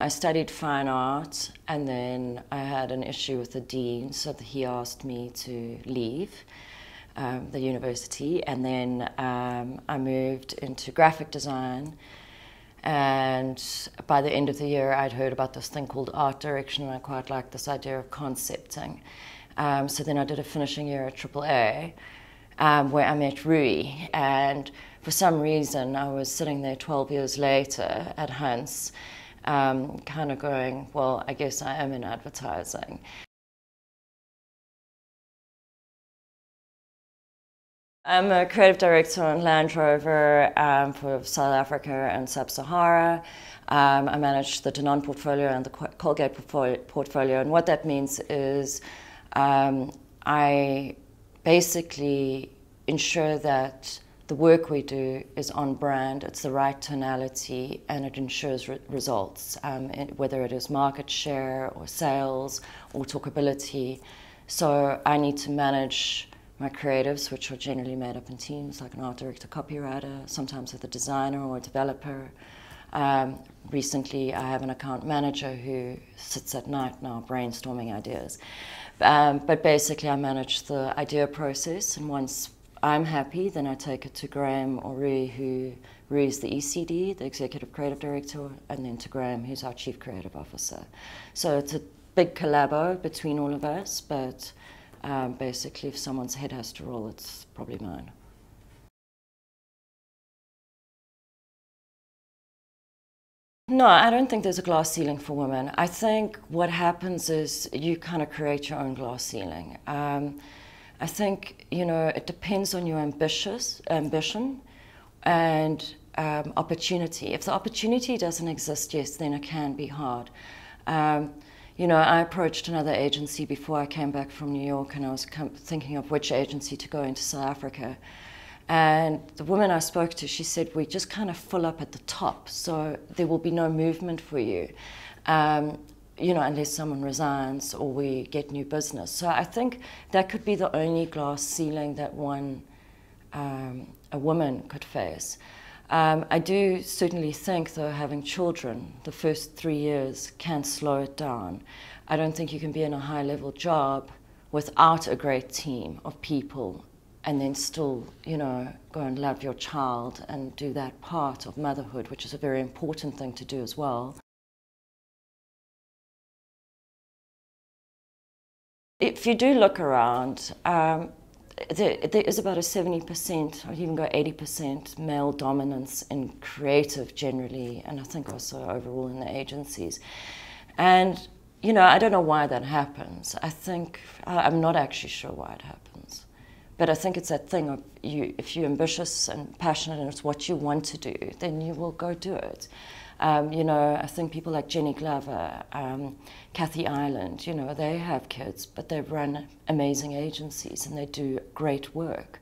I studied fine art, and then I had an issue with the dean, so he asked me to leave the university, and then I moved into graphic design. And by the end of the year, I'd heard about this thing called art direction, and I quite liked this idea of concepting. So then I did a finishing year at AAA, where I met Rui, and for some reason I was sitting there 12 years later at Hunts, kind of going, well, I guess I am in advertising. I'm a creative director on Landrover for South Africa and Sub-Sahara. I manage the Danone portfolio and the Colgate portfolio, and what that means is I basically ensure that the work we do is on brand, it's the right tonality, and it ensures results, whether it is market share or sales or talkability. So I need to manage my creatives, which are generally made up in teams, like an art director, copywriter, sometimes with a designer or a developer. Recently, I have an account manager who sits at night now brainstorming ideas. But basically, I manage the idea process, and once I'm happy, then I take it to Graham or Rui is the ECD, the Executive Creative Director, and then to Graham, who's our Chief Creative Officer. So it's a big collabo between all of us, but basically, if someone's head has to roll, it's probably mine. No, I don't think there's a glass ceiling for women. I think what happens is you kind of create your own glass ceiling. I think, it depends on your ambition and opportunity. If the opportunity doesn't exist, yes, then it can be hard. I approached another agency before I came back from New York, and I was thinking of which agency to go into South Africa. And the woman I spoke to, she said, we just kind of full up at the top, so there will be no movement for you, unless someone resigns or we get new business. So I think that could be the only glass ceiling that a woman could face. I do certainly think, though, having children, the first 3 years can slow it down. I don't think you can be in a high-level job without a great team of people and then still, go and love your child and do that part of motherhood, which is a very important thing to do as well. If you do look around, there is about a 70%, or even go 80% male dominance in creative generally, and I think also overall in the agencies. And, I don't know why that happens. I'm not actually sure why it happens. But I think it's that thing of if you're ambitious and passionate and it's what you want to do, then you will go do it. I think people like Jenny Glover, Kathy Ireland, they have kids, but they run amazing agencies and they do great work.